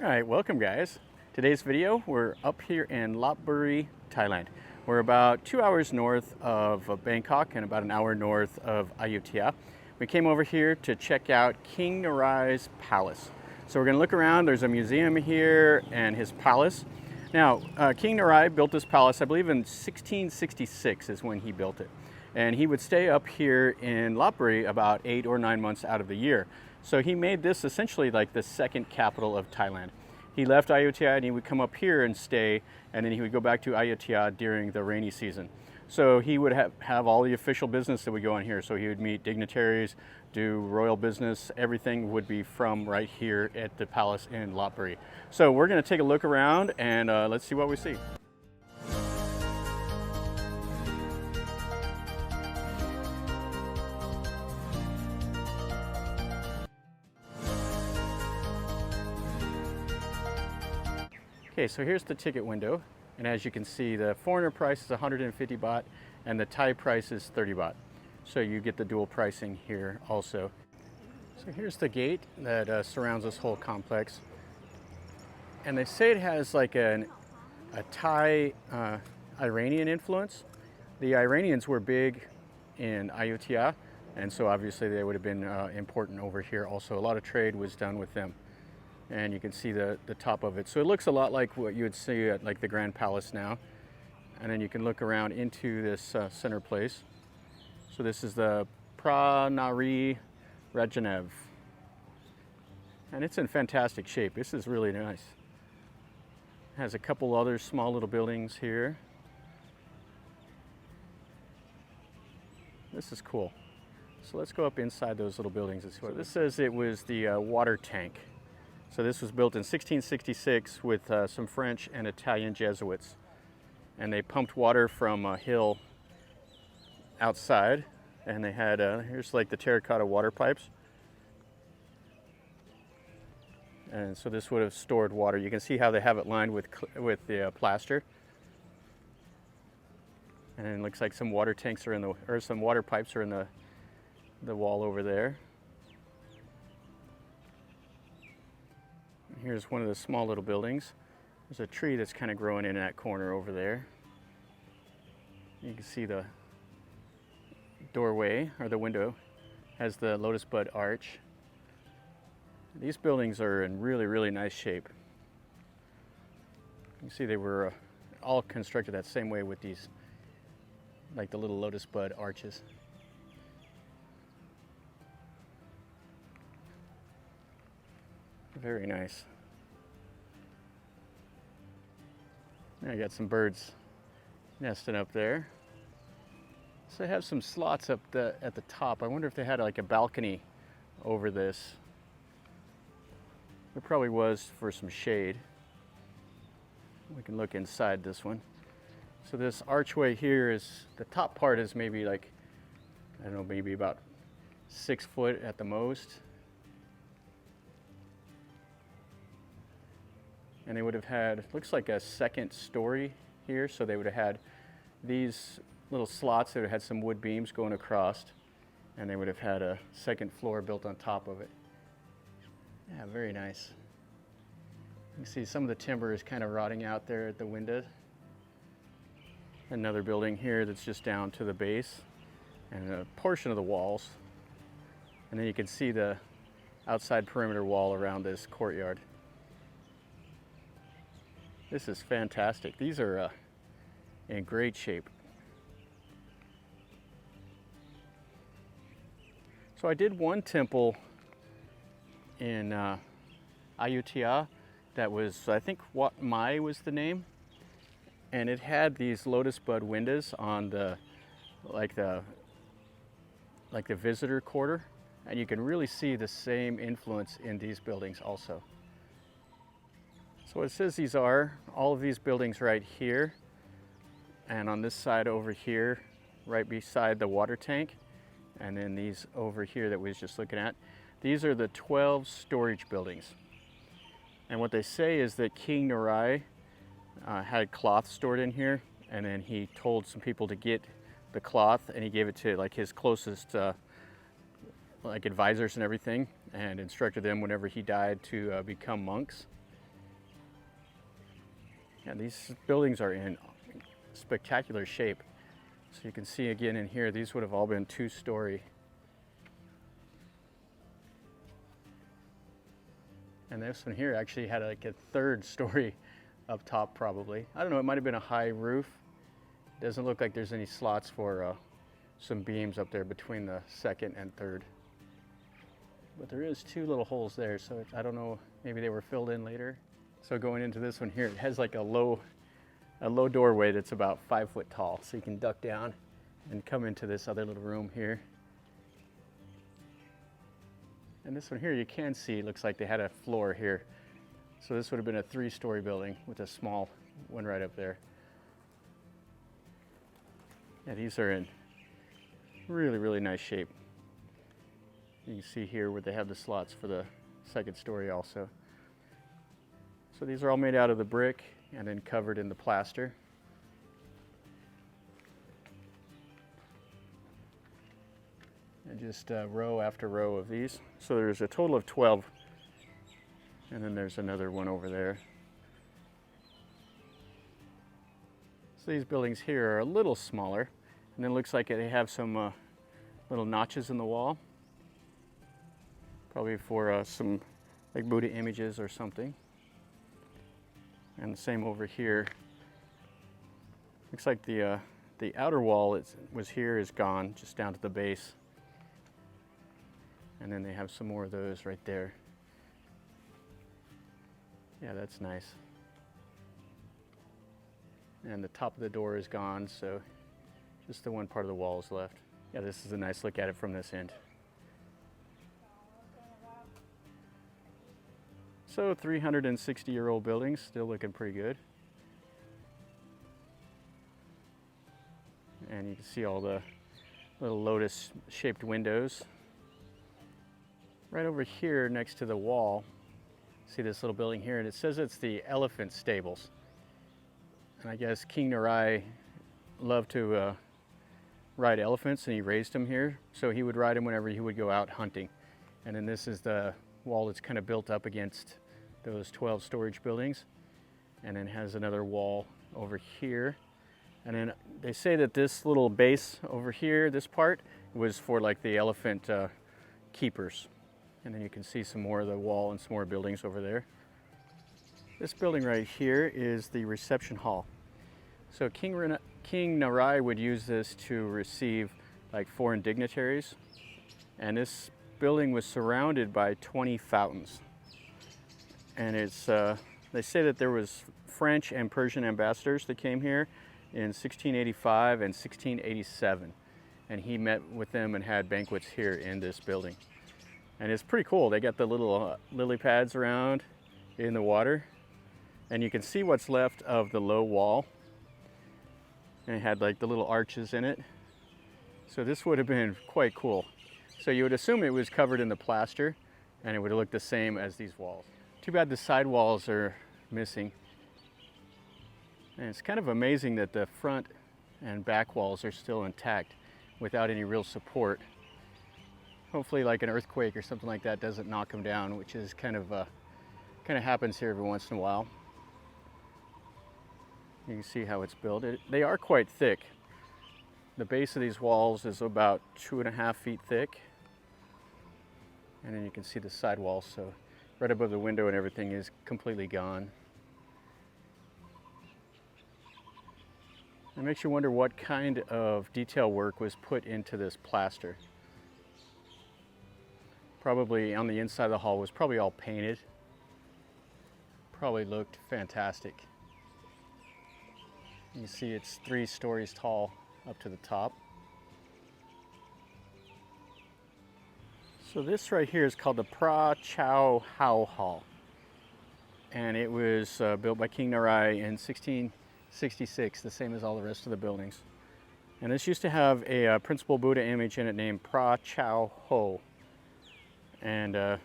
All right, welcome guys. Today's video, we're up here in Lopburi, Thailand. We're about 2 hours north of Bangkok and about an hour north of Ayutthaya. We came over here to check out King Narai's palace. So we're gonna look around. There's a museum here and his palace. Now, King Narai built this palace, I believe in 1666 is when he built it. And he would stay up here in Lopburi about 8 or 9 months out of the year. So he made this essentially like the second capital of Thailand. He left Ayutthaya and he would come up here and stay, and then he would go back to Ayutthaya during the rainy season. So he would have all the official business that would go on here. So he would meet dignitaries, do royal business, everything would be from right here at the palace in Lopburi. So we're gonna take a look around and let's see what we see. Okay, so here's the ticket window, and as you can see, the foreigner price is 150 baht and the Thai price is 30 baht. So you get the dual pricing here also. So here's the gate that surrounds this whole complex, and they say it has like a Thai Iranian influence. The Iranians were big in Ayutthaya, and so obviously they would have been important over here also. A lot of trade was done with them. And you can see the top of it. So it looks a lot like what you would see at like the Grand Palace now. And then you can look around into this center place. So this is the Phra Narai Ratchaniwet. And it's in fantastic shape. This is really nice. It has a couple other small little buildings here. This is cool. So let's go up inside those little buildings and see what this says. It was the water tank. So this was built in 1666 with some French and Italian Jesuits. And they pumped water from a hill outside. And they had, here's like the terracotta water pipes. And so this would have stored water. You can see how they have it lined with the plaster. And it looks like some water tanks are in the, or some water pipes are in the wall over there. Here's one of the small little buildings. There's a tree that's kind of growing in that corner over there. You can see the doorway, or the window, has the lotus bud arch. These buildings are in really, really nice shape. You can see they were all constructed that same way with these, like the little lotus bud arches. Very nice. Now I got some birds nesting up there. So they have some slots up at the top. I wonder if they had like a balcony over this. There probably was for some shade. We can look inside this one. So this archway here is, the top part is maybe like, I don't know, maybe about 6 foot at the most. And they would have had, looks like a second story here. So they would have had these little slots that had some wood beams going across, and they would have had a second floor built on top of it. Yeah, very nice. You can see some of the timber is kind of rotting out there at the window. Another building here that's just down to the base and a portion of the walls. And then you can see the outside perimeter wall around this courtyard. This is fantastic. These are in great shape. So I did one temple in Ayutthaya that was, I think, Wat Mai was the name, and it had these lotus bud windows on the visitor quarter, and you can really see the same influence in these buildings also. So it says these are all of these buildings right here, and on this side over here, right beside the water tank, and then these over here that we was just looking at. These are the 12 storage buildings. And what they say is that King Narai had cloth stored in here, and then he told some people to get the cloth, and he gave it to like his closest like advisors and everything, and instructed them whenever he died to become monks. Yeah, these buildings are in spectacular shape. So you can see again in here, these would have all been 2-story. And this one here actually had like a 3rd story up top probably. I don't know, it might have been a high roof. Doesn't look like there's any slots for some beams up there between the 2nd and 3rd. But there is 2 little holes there, so I don't know, maybe they were filled in later. So going into this one here, it has like a low doorway that's about 5 foot tall. So you can duck down and come into this other little room here. And this one here you can see, looks like they had a floor here. So this would have been a 3-story building with a small one right up there. Yeah, these are in really, really nice shape. You can see here where they have the slots for the 2nd story also. So these are all made out of the brick and then covered in the plaster. And just row after row of these. So there's a total of 12. And then there's another one over there. So these buildings here are a little smaller. And then it looks like they have some little notches in the wall. Probably for some like Buddha images or something. And the same over here. Looks like the outer wall was here is gone, just down to the base. And then they have some more of those right there. Yeah, that's nice. And the top of the door is gone, so just the one part of the wall is left. Yeah, this is a nice look at it from this end. So 360-year-old buildings, still looking pretty good. And you can see all the little lotus-shaped windows. Right over here next to the wall, see this little building here, and it says it's the elephant stables. And I guess King Narai loved to ride elephants, and he raised them here. So he would ride them whenever he would go out hunting. And then this is the wall that's kind of built up against those 12 storage buildings, and then has another wall over here. And then they say that this little base over here, this part, was for like the elephant keepers. And then you can see some more of the wall and some more buildings over there. This building right here is the reception hall. So King Narai would use this to receive like foreign dignitaries. And this building was surrounded by 20 fountains. And it's, they say that there was French and Persian ambassadors that came here in 1685 and 1687. And he met with them and had banquets here in this building. And it's pretty cool. They got the little lily pads around in the water. And you can see what's left of the low wall. And it had like the little arches in it. So this would have been quite cool. So you would assume it was covered in the plaster and it would have looked the same as these walls. Too bad the side walls are missing. And it's kind of amazing that the front and back walls are still intact without any real support. Hopefully like an earthquake or something like that doesn't knock them down, which is kind of happens here every once in a while. You can see how it's built. They are quite thick. The base of these walls is about 2.5 feet thick. And then you can see the side walls, so right above the window and everything is completely gone. It makes you wonder what kind of detail work was put into this plaster. Probably on the inside of the hall was probably all painted. Probably looked fantastic. You see it's 3 stories tall up to the top. So this right here is called the Phra Narai Hall. And it was built by King Narai in 1666, the same as all the rest of the buildings. And this used to have a principal Buddha image in it named Phra Narai. And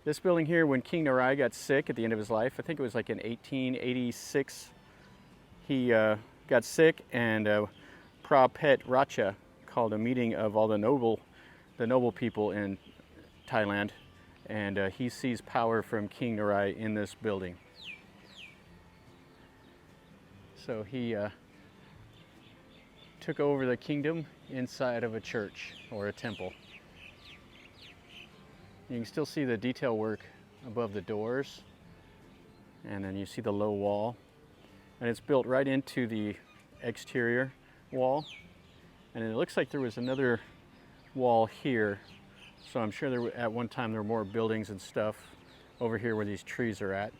this building here, when King Narai got sick at the end of his life, I think it was like in 1886, he got sick, and Phra Ratcha called a meeting of all the noble people in Thailand, and he seized power from King Narai in this building. So he took over the kingdom inside of a church or a temple. You can still see the detail work above the doors, and then you see the low wall, and it's built right into the exterior wall. And it looks like there was another wall here, so I'm sure there at one time there were more buildings and stuff over here where these trees are at.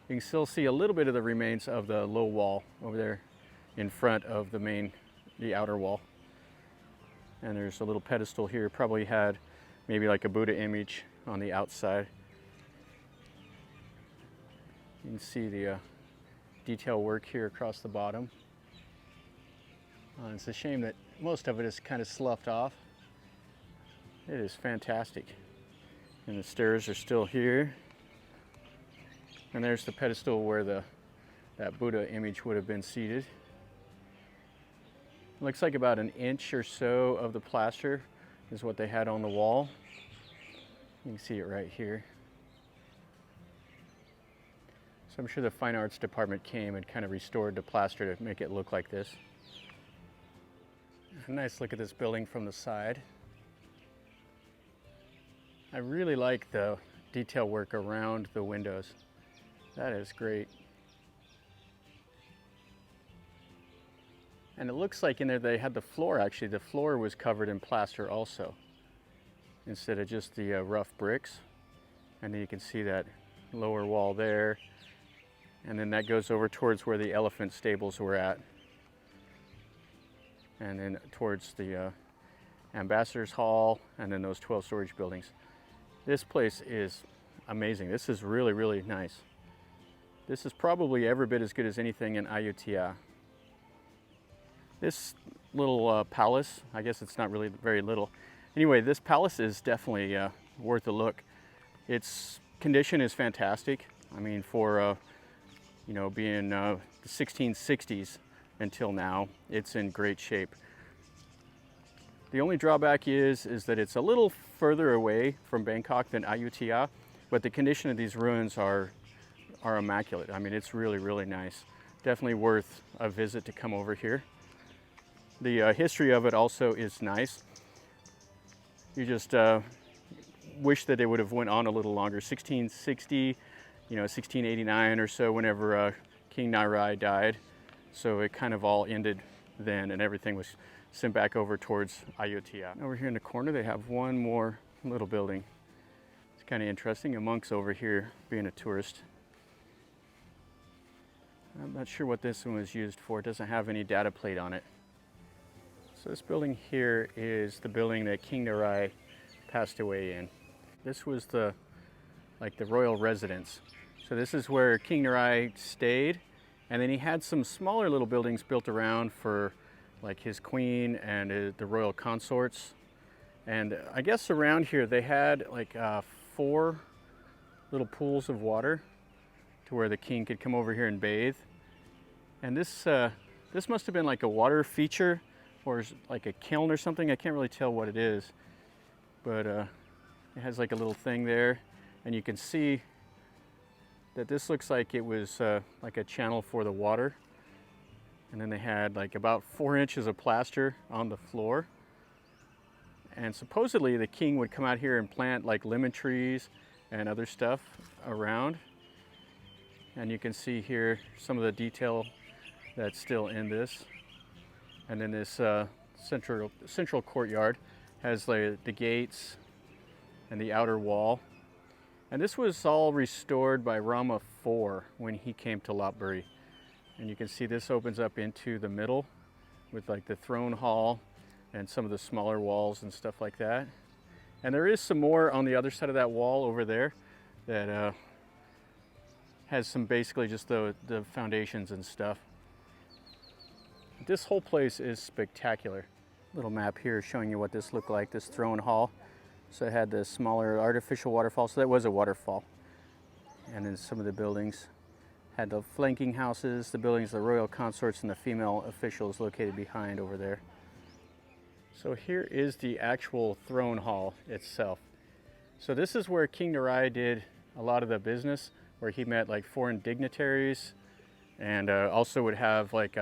You can still see a little bit of the remains of the low wall over there in front of the outer wall. And there's a little pedestal here, probably had maybe like a Buddha image on the outside. You can see the detail work here across the bottom. It's a shame that most of it is kind of sloughed off. It is fantastic. And the stairs are still here. And there's the pedestal where that Buddha image would have been seated. Looks like about an inch or so of the plaster is what they had on the wall. You can see it right here. So I'm sure the fine arts department came and kind of restored the plaster to make it look like this. A nice look at this building from the side. I really like the detail work around the windows. That is great. And it looks like in there they had the floor, actually. The floor was covered in plaster also, instead of just the rough bricks. And then you can see that lower wall there. And then that goes over towards where the elephant stables were at. And then towards the Ambassador's Hall, and then those 12 storage buildings. This place is amazing. This is really, really nice. This is probably every bit as good as anything in Ayutthaya. This little palace, I guess it's not really very little. Anyway, this palace is definitely worth a look. Its condition is fantastic. I mean, for you know, being the 1660s until now, it's in great shape. The only drawback is that it's a little further away from Bangkok than Ayutthaya, but the condition of these ruins are immaculate. I mean, it's really, really nice. Definitely worth a visit to come over here. The history of it also is nice. You just wish that it would have went on a little longer. 1660, you know, 1689 or so, whenever King Narai died. So it kind of all ended then, and everything was sent back over towards Ayutthaya. Over here in the corner, they have one more little building. It's kind of interesting. A monk's over here being a tourist. I'm not sure what this one was used for. It doesn't have any data plate on it. So this building here is the building that King Narai passed away in. This was the royal residence. So this is where King Narai stayed, and then he had some smaller little buildings built around for like his queen and the royal consorts. And I guess around here they had like 4 little pools of water to where the king could come over here and bathe. And this must have been like a water feature or like a kiln or something. I can't really tell what it is, but it has like a little thing there, and you can see that this looks like it was like a channel for the water. And then they had like about 4 inches of plaster on the floor. And supposedly the king would come out here and plant like lemon trees and other stuff around. And you can see here some of the detail that's still in this. And then this central courtyard has the gates and the outer wall. And this was all restored by Rama IV when he came to Lopburi. And you can see this opens up into the middle with like the throne hall and some of the smaller walls and stuff like that. And there is some more on the other side of that wall over there that has some basically just the foundations and stuff. This whole place is spectacular. Little map here showing you what this looked like, this throne hall. So it had the smaller artificial waterfall, so that was a waterfall. And then some of the buildings had the flanking houses, the buildings, the royal consorts, and the female officials located behind over there. So here is the actual throne hall itself. So this is where King Narai did a lot of the business, where he met like foreign dignitaries and also would have like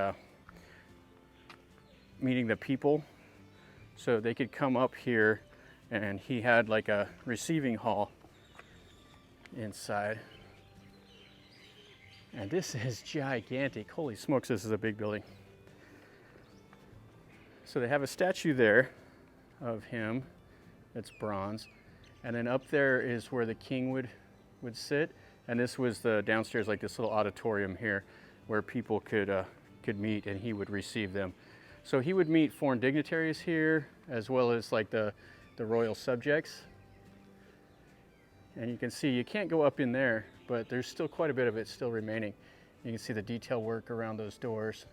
meeting the people, so they could come up here, and he had like a receiving hall inside. And this is gigantic. Holy smokes, this is a big building. So they have a statue there of him that's bronze, and then up there is where the king would sit, and this was the downstairs, like this little auditorium here where people could meet, and he would receive them. So he would meet foreign dignitaries here, as well as like the royal subjects. And you can see you can't go up in there, but there's still quite a bit of it still remaining. You can see the detail work around those doors.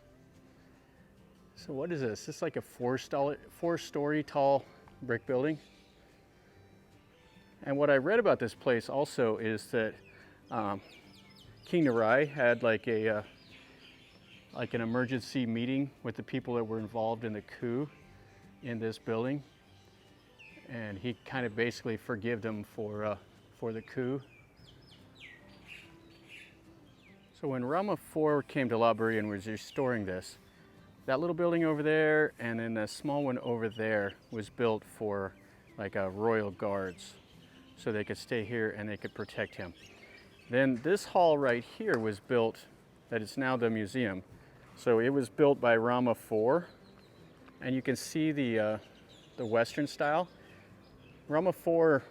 So what is this? This is like a four-story tall brick building. And what I read about this place also is that King Narai had like an emergency meeting with the people that were involved in the coup in this building, and he kind of basically forgave them for the coup. So when Rama IV came to Lopburi and was restoring this, that little building over there and then the small one over there was built for like royal guards, so they could stay here and they could protect him. Then this hall right here was built, that is now the museum. So it was built by Rama IV, and you can see the Western style. Rama IV,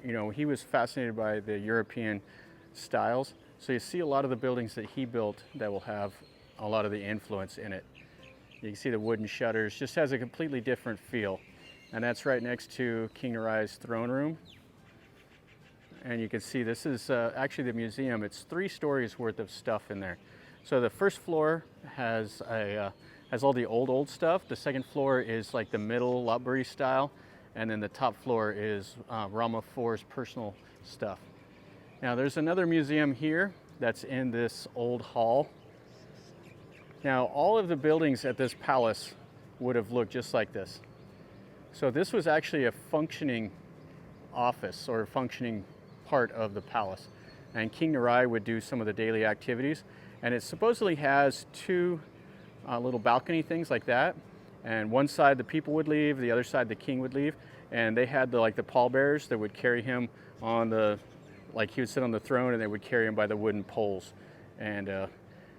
you know, he was fascinated by the European styles. So you see a lot of the buildings that he built that will have a lot of the influence in it. You can see the wooden shutters, just has a completely different feel. And that's right next to King Narai's throne room. And you can see this is actually the museum. It's 3 stories worth of stuff in there. So the first floor has all the old stuff. The second floor is like the middle Lopburi style. And then the top floor is Rama IV's personal stuff. Now there's another museum here that's in this old hall. Now all of the buildings at this palace would have looked just like this. So this was actually a functioning office or a functioning part of the palace. And King Narai would do some of the daily activities. And it supposedly has 2 little balcony things like that. And one side the people would leave, the other side the king would leave. And they had the pallbearers that would carry him on like he would sit on the throne, and they would carry him by the wooden poles. And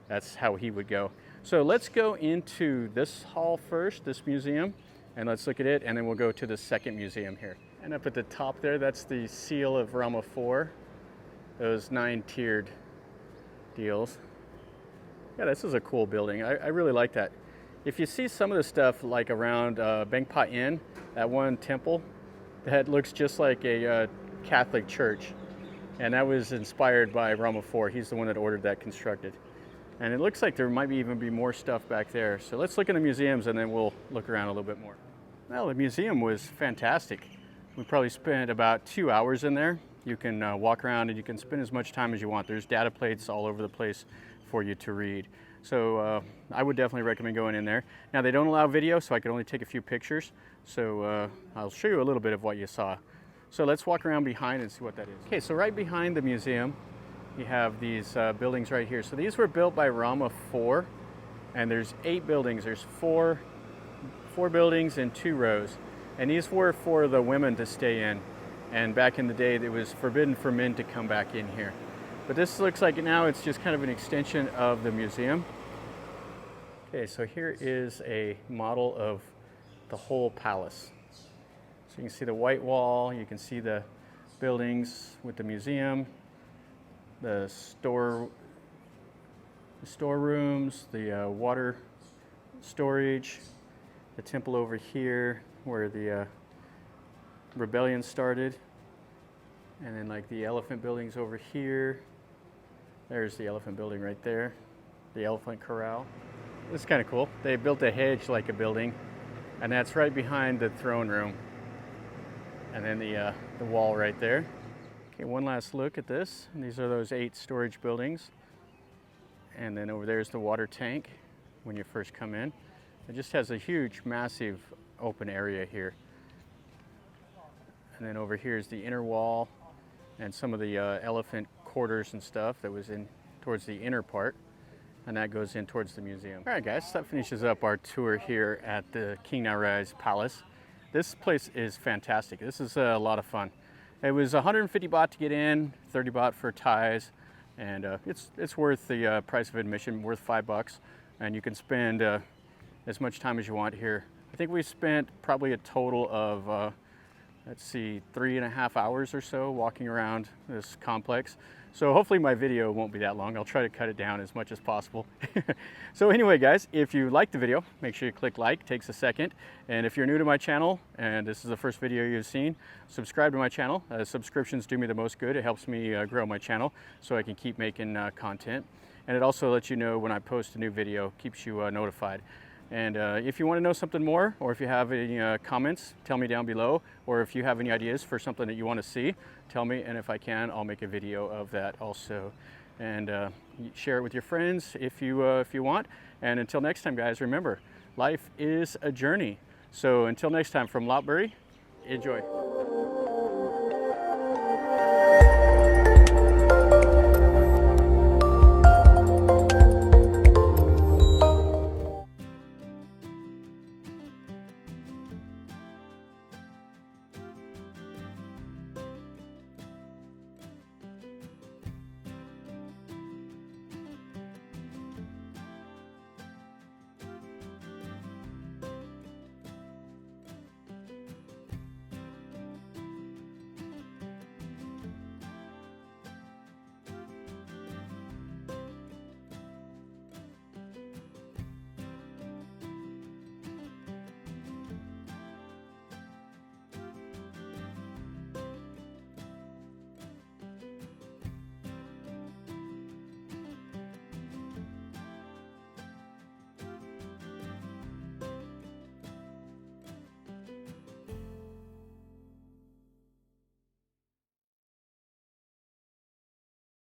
that's how he would go. So let's go into this hall first, this museum, and let's look at it, and then we'll go to the second museum here. And up at the top there, that's the seal of Rama IV, those 9-tiered deals. Yeah, this is a cool building. I really like that. If you see some of the stuff like around Bangpa Inn, that one temple, that looks just like a Catholic church. And that was inspired by Rama IV. He's the one that ordered that constructed. And it looks like there might even be more stuff back there. So let's look in the museums and then we'll look around a little bit more. Well, the museum was fantastic. We probably spent about 2 hours in there. You can walk around and you can spend as much time as you want. There's data plates all over the place for you to read. So I would definitely recommend going in there. Now they don't allow video, so I could only take a few pictures. So I'll show you a little bit of what you saw. So let's walk around behind and see what that is. Okay, so right behind the museum, you have these buildings right here. So these were built by Rama IV, and there's 8 buildings. There's four buildings in 2 rows. And these were for the women to stay in. And back in the day, it was forbidden for men to come back in here. But this looks like now it's just kind of an extension of the museum. Okay, so here is a model of the whole palace. So you can see the white wall, you can see the buildings with the museum, the storerooms, the water storage, the temple over here where the rebellion started, and then like the elephant buildings over here. There's the elephant building right there, the elephant corral. This is kind of cool. They built a hedge like a building, and that's right behind the throne room. And then the wall right there. Okay, one last look at this. And these are those 8 storage buildings. And then over there is the water tank when you first come in. It just has a huge, massive open area here. And then over here is the inner wall and some of the elephant quarters and stuff that was in towards the inner part. and that goes in towards the museum. All right, guys, that finishes up our tour here at the King Narai's palace. This place is fantastic. This is a lot of fun. It was 150 baht to get in, 30 baht for Thais, and it's worth the price of admission, worth $5, and you can spend as much time as you want here. I think we spent probably a total of let's see, 3.5 hours or so walking around this complex. So hopefully my video won't be that long. I'll try to cut it down as much as possible. So anyway, guys, if you liked the video, make sure you click like, it takes a second. And if you're new to my channel and this is the first video you've seen, subscribe to my channel. Subscriptions do me the most good. It helps me grow my channel so I can keep making content. And it also lets you know when I post a new video, keeps you notified. And if you want to know something more, or if you have any comments, tell me down below. Or if you have any ideas for something that you want to see, tell me, and if I can, I'll make a video of that also. And share it with your friends if you want. And until next time, guys, remember, life is a journey. So until next time, from Lopburi, enjoy.